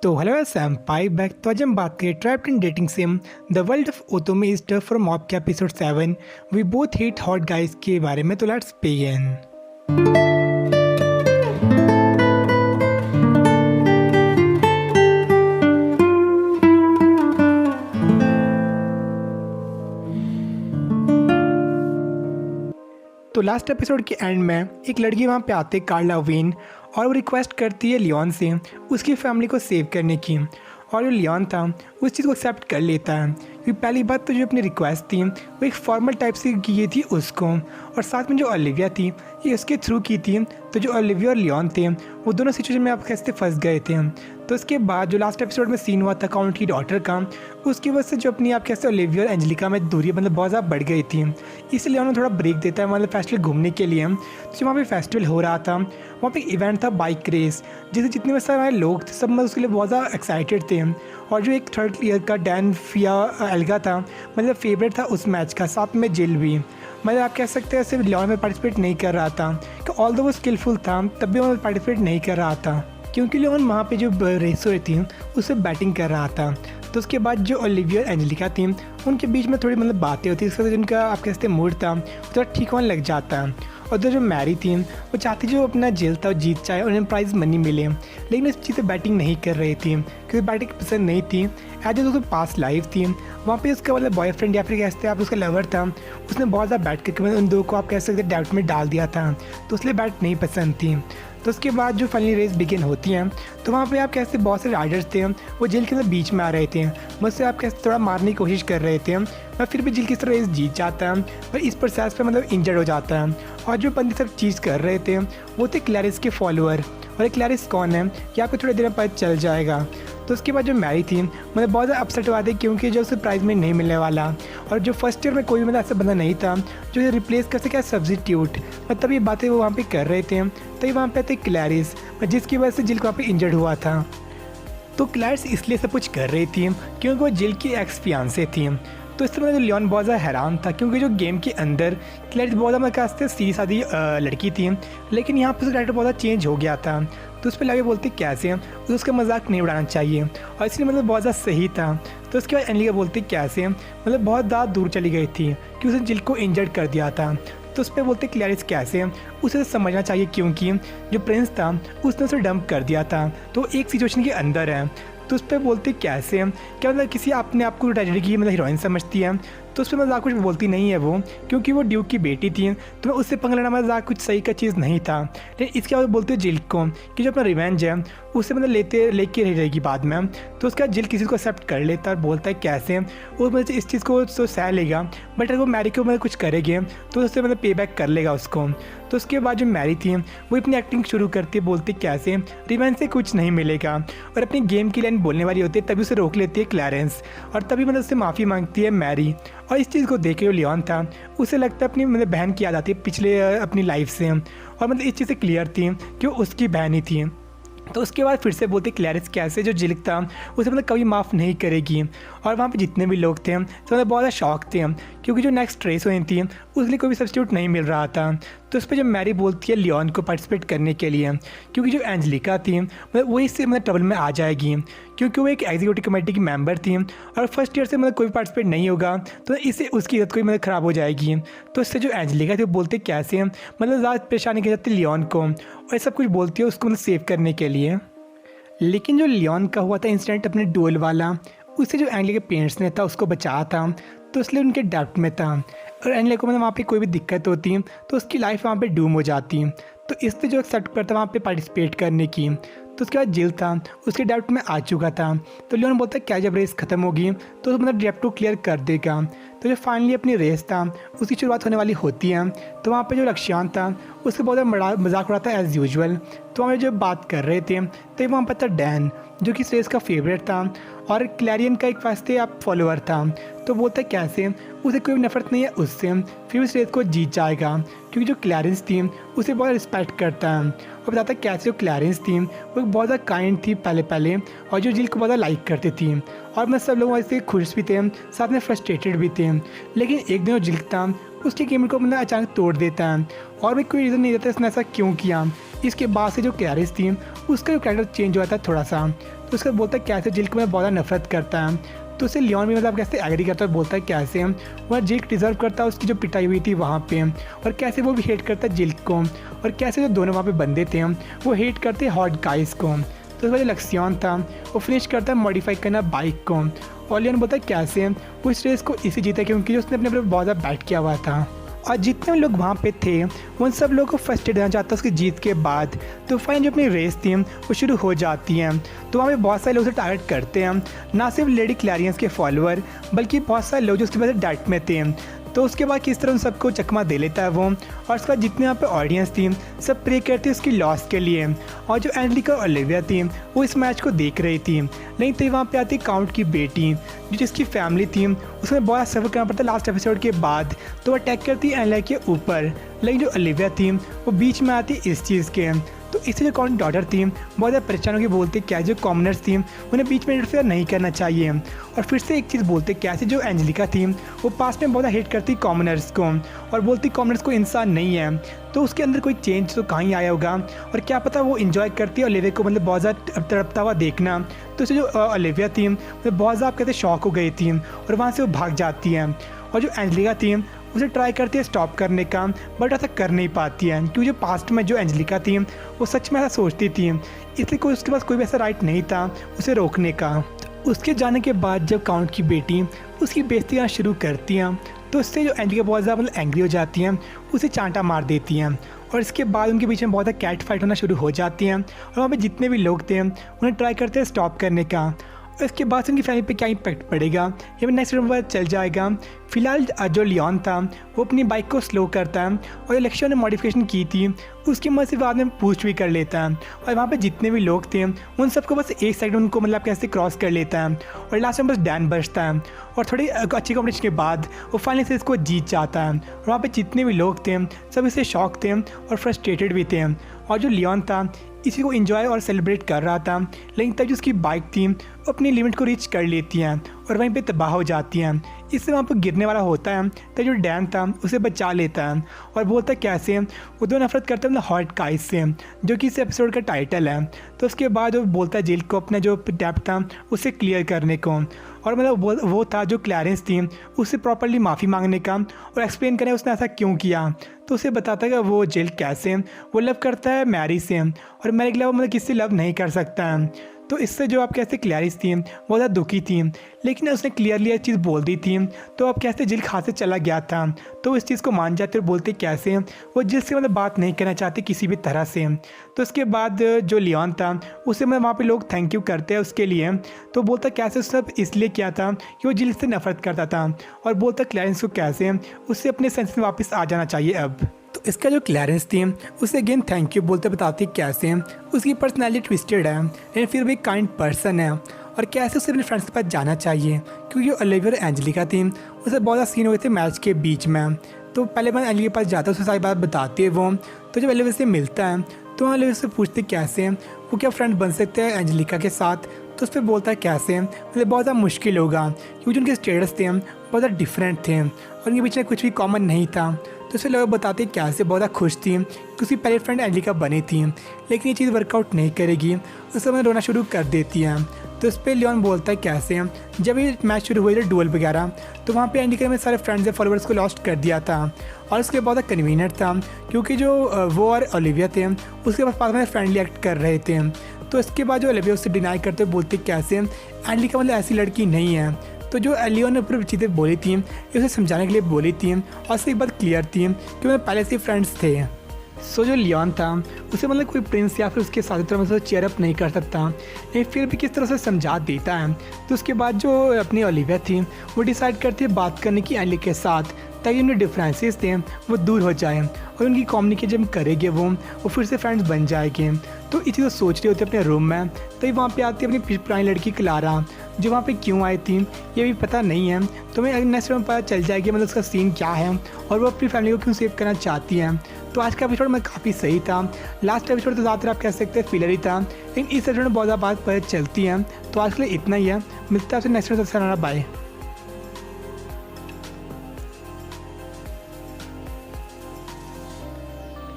तो hello Sam पाई back. तो आज हम बात करें trapped in dating sim the world of otome is tough from mob के episode 7 we both hit hot guys के बारे में। तो लेट्स बिगिन। तो लास्ट एपिसोड के एंड में एक लड़की वहाँ पे आती है कार्ला वेन, और वो रिक्वेस्ट करती है लियोन से उसकी फैमिली को सेव करने की। और जो लियोन था उस चीज़ को एक्सेप्ट कर लेता है, क्योंकि पहली बात तो जो अपनी रिक्वेस्ट थी वो एक फॉर्मल टाइप से की थी उसको, और साथ में जो ओलिविया थी ये उसके थ्रू की थी। तो जो ओलिविया और लियोन थे वो दोनों सिचुएशन में आप कैसे फंस गए थे। तो उसके बाद जो लास्ट एपिसोड में सीन हुआ था काउंट की डॉटर का, उसकी वजह से जो अपनी आप कैसे ओलिविया और एंजेलिका में दूरी मतलब बहुत ज़्यादा बढ़ गई थी। इसलिए उन्होंने थोड़ा ब्रेक देता है मतलब फेस्टिवल घूमने के लिए। तो जो वहाँ पे फेस्टिवल हो रहा था वहाँ पे इवेंट था बाइक रेस, जिसे जितने में सारे लोग थे सब मतलब उसके लिए बहुत ज़्यादा एक्साइटेड थे। और जो एक थर्ड ईयर का डैन फिया एल्गा था मतलब फेवरेट था उस मैच का, साथ में जिल भी। मतलब आप कह सकते हैं सिर्फ लियोन में पार्टिसिपेट नहीं कर रहा था, कि ऑल दो वो स्किलफुल था तब भी वो पार्टिसिपेट नहीं कर रहा था, क्योंकि लियोन वहाँ पे जो रेस हो रही थी उससे बैटिंग कर रहा था। तो उसके बाद जो ओलिविया और एंजेलिका थी उनके बीच में थोड़ी मतलब बातें होती, इसके जिनका आप कहते मूड था वो थोड़ा ठीक होने लग जाता है। और जो मैरी थी वो चाहती जो अपना जेल था वो जीत चाहे और उन्हें प्राइज़ मनी मिले, लेकिन इस चीज़ से बैटिंग नहीं कर रही थी क्योंकि बैटिंग पसंद नहीं थी। एज उसके पास लाइफ थी वहाँ पे उसका मतलब बॉयफ्रेंड या फिर कहते आप उसका लवर था, उसने बहुत ज़्यादा बैट करके मतलब उन दो को आप कह सकते डाउट में डाल दिया था, तो इसलिए बैट नहीं पसंद थी। तो उसके बाद जो फाइनली रेस बिगिन होती हैं तो वहाँ पे आप कैसे बहुत से राइडर्स थे वो जेल के अंदर बीच में आ रहे थे, मुझसे आप कैसे थोड़ा मारने की कोशिश कर रहे थे, और फिर भी जेल किस तरह रेस जीत जाता है पर इस प्रोसेस पे मतलब इंजर्ड हो जाता है। और जो बंदे सब चीज़ कर रहे थे वो थे क्लैरिस के फॉलोअर, और ये क्लैरिस कौन है ये आपको थोड़ी देर में पता चल जाएगा। तो उसके बाद जो मैरी थी मतलब बहुत ज़्यादा अपसेट हुआ था क्योंकि जो उसे प्राइज़ में नहीं मिलने वाला, और जो फर्स्ट ईयर में कोई मतलब ऐसा बंदा नहीं था जो रिप्लेस कर सके सब्सिट्यूट, मतलब ये बातें वो वहाँ पे कर रहे थे। तो ये वहाँ पे थे क्लैरिस, जिसकी वजह से जिल को वहाँ पे इंजर्ड हुआ था। तो क्लैरिस इसलिए सब कुछ कर रही थी क्योंकि वो जिल की एक्स फियांसे थी। तो इस तरह लियोन बहुत ज़्यादा हैरान था क्योंकि जो गेम के अंदर क्लैरिस बहुत ज़्यादा कहते सीधी सादी लड़की थी, लेकिन यहाँ पर उसका कैरेक्टर बहुत ज़्यादा चेंज हो गया था। तो उस पर लगे बोलते कैसे उसका मजाक नहीं उड़ाना चाहिए, और इसलिए मतलब बहुत ज़्यादा सही था। तो उसके बाद एंजेलिका बोलती कैसे मतलब बहुत ज़्यादा दूर चली गई थी कि उसने जिल को इंजर्ड कर दिया था। तो उस पर बोलते क्लैरिस कैसे उसे समझना चाहिए क्योंकि जो प्रिंस था उसने उसे डंप कर दिया था, तो एक सिचुएशन के अंदर है। तो उस पर बोलते कैसे क्या मतलब किसी अपने आप को ट्रेजेडी की मतलब हीरोइन समझती है, तो उस पर मजाक कुछ बोलती नहीं है वो, क्योंकि वो ड्यूक की बेटी थी तो उससे पंगा लेना मजाक कुछ सही का चीज़ नहीं था। लेकिन इसके बाद बोलते जिल को कि जो अपना रिवेंज है उससे मतलब लेके रह जाएगी बाद में। तो उसका जिल किसी को एक्सेप्ट कर लेता है और बोलता है कैसे वो मतलब इस चीज़ को तो सह लेगा, बट अगर वो मैरी को मतलब कुछ करेंगे तो उससे मतलब पे बैक कर लेगा उसको। तो उसके बाद जो मैरी थी वो अपनी एक्टिंग शुरू करती है, बोलती कैसे रिवेंज से कुछ नहीं मिलेगा, और अपनी गेम की लाइन बोलने वाली होती है तभी उसे रोक लेती है क्लैरेंस, और तभी मतलब उससे माफ़ी मांगती है मैरी। और इस चीज़ को देख के जो लियोन था उसे लगता है अपनी मतलब बहन की याद आती है पिछले अपनी लाइफ से, और मतलब इस चीज़ से क्लियर थी कि वो उसकी बहन ही थी। तो उसके बाद फिर से बोलते क्लैरिस कैसे जो जिल था उसे मतलब कभी माफ़ नहीं करेगी, और वहाँ पे जितने भी लोग थे तो मतलब बहुत ज़्यादा शौक थे क्योंकि जो नेक्स्ट रेस हुई थी उसके लिए कोई भी सब्स्टिट्यूट नहीं मिल रहा था। तो उस पर जब मैरी बोलती है लियोन को पार्टिसिपेट करने के लिए, क्योंकि जो एंजेलिका थी मतलब वो इससे मतलब ट्रबल में आ जाएगी क्योंकि वो एक एग्जीक्यूटिव कमेटी की मेंबर थी, और फर्स्ट ईयर से मतलब कोई पार्टिसिपेट नहीं होगा तो इससे उसकी इज्जत कोई मतलब ख़राब हो जाएगी। तो इससे जो एंजेलिका थी वो बोलते कैसे मतलब ज़्यादा परेशानी की जाती है लियोन को, और सब कुछ बोलती है उसको मतलब सेव करने के लिए। लेकिन जो लियोन का हुआ था इंसिडेंट अपने डोल वाला, उससे जो एंजेलिका के पेरेंट्स ने था उसको बचाया था, तो इसलिए उनके डाउट में था, और एंजेलिका को मतलब वहाँ पे कोई भी दिक्कत होती तो उसकी लाइफ वहाँ पे डूम हो जाती। तो इससे जो एक्सेप्ट करता वहाँ पे पार्टिसिपेट करने की। तो उसके बाद जिल था उसके डाउट में आ चुका था, तो लियोन बोलता है क्या जब रेस ख़त्म होगी तो मतलब डाउट को क्लियर कर देगा। तो जो फाइनली अपनी रेस था उसकी शुरुआत होने वाली होती है, तो वहाँ पे जो लक्ष्यान था उसके बहुत ज़्यादा मजाक उड़ाता है एज़ यूजुअल। तो हमें जब बात कर रहे थे तो वहाँ पर था डैन जो कि इस रेस का फेवरेट था, और क्लैरियन का एक वास्ते आप फॉलोअर था। तो बोलता है कैसे उसे कोई नफरत नहीं है उससे, फिर उस रेस को जीत जाएगा क्योंकि जो क्लैरेंस थी उसे बहुत रिस्पेक्ट करता है। और बताता है कैसे जो क्लैरेंस थी वो बहुत ज़्यादा काइंड थी पहले, और जो जिल को बहुत ज़्यादा लाइक करती थी, और मैं सब लोग वैसे खुश भी थे साथ में फ्रस्ट्रेटेड भी थे। लेकिन एक दिन वो जिल था उसके गेम को मतलब अचानक तोड़ देता है, और भी कोई रीज़न नहीं देता इसने ऐसा क्यों किया। इसके बाद से जो क्लैरिस थी उसका जो कैरेक्टर चेंज हुआ था थोड़ा सा, तो उसका बोलता है कैसे जिल को मैं बहुत ज़्यादा नफरत करता है। तो उसे लियोन भी मतलब कैसे एग्री करता है, बोलता है कैसे वह जिल डिज़र्व करता है उसकी जो पिटाई हुई थी वहाँ पे, और कैसे वो भी हेट करता है जिल को, और कैसे जो दोनों वहाँ पे बंदे थे वो हेट करते हॉट गाइस को। तो उसका जो लक्ष्यन था वो फिनिश करता है मॉडिफाई करना बाइक को, और लियोन बोलता है कैसे वो इस रेस को इसी जीता क्योंकि उसने अपने ऊपर बहुत ज़्यादा बैट किया हुआ था, और जितने लोग वहाँ पे थे उन सब लोगों को फर्स्ट एड देना चाहता उसकी जीत के बाद। तो फाइन जो अपनी रेस थी वो शुरू हो जाती है। तो वहाँ पे बहुत सारे लोग उसे टारगेट करते हैं, ना सिर्फ लेडी क्लैरियंस के फॉलोअर बल्कि बहुत सारे लोग जो उसके पास डाइट में थे। तो उसके बाद किस तरह उन सबको चकमा दे लेता है वो, और उसके बाद जितने यहाँ पे ऑडियंस थी सब प्रे करती उसकी लॉस के लिए। और जो एंजेलिका और ओलिविया थी वो इस मैच को देख रही थी, लेकिन तभी वहाँ पे आती काउंट की बेटी जो जिसकी फैमिली थी उसमें बहुत सफ़र करना पड़ता लास्ट एपिसोड के बाद। तो वो अटैक करती है एंजेलिका के ऊपर, लेकिन जो ओलिविया थी वो बीच में आती इस चीज़ के। तो इससे जो काउंट डॉटर थी बहुत ज़्यादा परेशान होकर बोलते क्या जो कॉमनर्स थी उन्हें बीच में इंटरफेयर नहीं करना चाहिए। और फिर से एक चीज़ बोलते कैसे जो एंजेलिका थी वो पास में बहुत ज़्यादा हेट करती कॉमनर्स को, और बोलती कॉमनर्स को इंसान नहीं है, तो उसके अंदर कोई चेंज तो कहीं आया होगा, और क्या पता वो इन्जॉय करती है ओलिविया को मतलब बहुत ज़्यादा तड़पता हुआ देखना। तो उससे जो ओलिविया थी वो बहुत ज़्यादा कहते शॉक हो गई थी, और वहाँ से वो भाग जाती है। और जो एंजेलिका थी उसे ट्राई करती है स्टॉप करने का, बट ऐसा कर नहीं पाती है क्योंकि जो पास्ट में जो एंजेलिका थी वो सच में ऐसा सोचती थी, इसलिए कोई उसके पास कोई भी ऐसा राइट नहीं था उसे रोकने का। उसके जाने के बाद जब काउंट की बेटी उसकी बेइज्जती करना शुरू करती हैं तो उससे जो एंजेलिका बहुत ज़्यादा मतलब एंग्री हो जाती हैं, उसे चांटा मार देती हैं, और इसके बाद उनके बीच में बहुत ज़्यादा कैट फाइट होना शुरू हो जाती हैं। और वहाँ पे जितने भी लोग थे उन्हें ट्राई करते हैं स्टॉप करने का। इसके बाद से उनकी फैमिली पे क्या इम्पैक्ट पड़ेगा ये भी नेक्स्ट वीडियो में चल जाएगा। फिलहाल जो लियोन था वो अपनी बाइक को स्लो करता है, और जो लक्ष्य ने मॉडिफिकेशन की थी उसकी मदद से बाद में पूछ भी कर लेता है, और वहाँ पे जितने भी लोग थे उन सबको बस एक सेकंड उनको मतलब कैसे क्रॉस कर लेता है, और लास्ट में बस डैन बचता है। और थोड़ी अच्छी कॉम्पिटिशन के बाद वो फाइनली से इसको जीत जाता है, और वहाँ पे जितने भी लोग थे सब इससे शॉक थे और फ्रस्ट्रेटेड भी थे। और जो लियोन था इसी को एंजॉय और सेलिब्रेट कर रहा था, लेकिन तब जो उसकी बाइक थी वो अपनी लिमिट को रीच कर लेती हैं और वहीं पे तबाह हो जाती हैं। इससे वहाँ पर गिरने वाला होता है तब जो डैन था उसे बचा लेता है, और बोलता है कैसे वो दो नफरत करता है मतलब हॉट गाइस से, जो कि इस एपिसोड का टाइटल है। तो उसके बाद वो बोलता है जिल को अपना जो टैप था उसे क्लियर करने को, और मतलब वो था जो क्लैरेंस थी उससे प्रॉपर्ली माफ़ी मांगने का और एक्सप्लेन करें उसने ऐसा क्यों किया। तो उसे बताता है कि वो जिल कैसे वो लव करता है मैरी से, और मैरी के अलावा मतलब किससे लव नहीं कर सकता है। तो इससे जो आप कैसे क्लैरिस थी बहुत ज़्यादा दुखी थी, लेकिन उसने क्लियरली ये चीज़ बोल दी थी, तो अब कैसे जिल खास से चला गया था। तो इस चीज़ को मान जाते और बोलते कैसे वो जिल से मतलब बात नहीं करना चाहते किसी भी तरह से। तो उसके बाद जो लियोन था उसे मतलब वहाँ पे लोग थैंक यू करते हैं उसके लिए। तो बोलता कैसे सब इसलिए किया था कि वो जिल से नफरत करता था, और बोलता क्लैरेंस को कैसे उससे अपने सेंस में वापस आ जाना चाहिए अब। तो इसका जो क्लैरेंस थी उसे अगेन थैंक यू बोलते बताती कैसे उसकी पर्सनैलिटी ट्विस्टेड है लेकिन फिर भी काइंड पर्सन है, और कैसे उसे अपने फ्रेंड्स के पास जाना चाहिए क्योंकि ओलिविया और एंजेलिका थी उसे बहुत ज़्यादा सीन हुए थे मैच के बीच में। तो पहले मैं एंजेलिका के पास जाता उसे सारी बात बताती है वो। तो जब ओलिविया से मिलता है तो ओलिविया से पूछते कैसे वो क्या फ्रेंड बन सकते हैं एंजेलिका के साथ। तो उस पर बोलता है कैसे मतलब बहुत ज़्यादा मुश्किल होगा क्योंकि उनके स्टेटस थे बहुत ज़्यादा डिफरेंट थे और उनके बीच में कुछ भी कॉमन नहीं था। तो उसे लोग बताते कैसे बहुत ज़्यादा खुश थी कि उसकी पहली फ्रेंड एंजेलिका बनी थी, लेकिन ये चीज़ वर्कआउट नहीं करेगी, उसे मैं रोना शुरू कर देती है। तो इस पर लियोन बोलता है कैसे जब ये मैच शुरू हुए थे डुअल वगैरह तो वहाँ पे एंजेलिका ने सारे फ्रेंड्स या फॉलोअर्स को लॉस्ट कर दिया था, और उसके बहुत कन्वीनियंट था क्योंकि जो वो और ओलिविया थे उसके पास में फ्रेंडली एक्ट कर रहे थे। तो इसके बाद जो ओलिविया उससे डिनाई करते बोलते कैसे एंजेलिका मतलब ऐसी लड़की नहीं है। तो जो लियोन ने पूरी चीज़ें बोली थी ये उसे समझाने के लिए बोली थी, और उससे एक बात क्लियर थी कि वो पहले से फ्रेंड्स थे। सो जो लियोन था उसे मतलब कोई प्रिंस या फिर उसके साथ तरह से चेयर अप नहीं कर सकता, लेकिन फिर भी किस तरह से समझा देता है। तो उसके बाद जो अपनी ओलिविया थी वो डिसाइड करती है बात करने की एंजेलिका के साथ ताकि उनके डिफरेंसेस थे वो दूर हो जाए और उनकी कम्युनिकेशन करेंगे वो फिर से फ्रेंड्स बन जाएंगे। तो इसी को सोच रही होती है अपने रूम में, तभी वहाँ पे आती है अपनी पुरानी लड़की क्लारा जो वहाँ पे क्यों आई थी ये भी पता नहीं है। तो मैं नेक्स्ट में पता चल जाएगी मतलब उसका सीन क्या है और वो अपनी फैमिली को क्यों सेव करना चाहती है। तो आज का एपिसोड में काफ़ी सही था। लास्ट एपिसोड तो ज़्यादातर आप कह सकते हैं फिलर ही था, लेकिन इस एपिसोड में बहुत ज़्यादा बात पता चलती है। तो आज के लिए इतना ही है, मिलता है आपसे नेक्स्ट एपिसोड। बाय।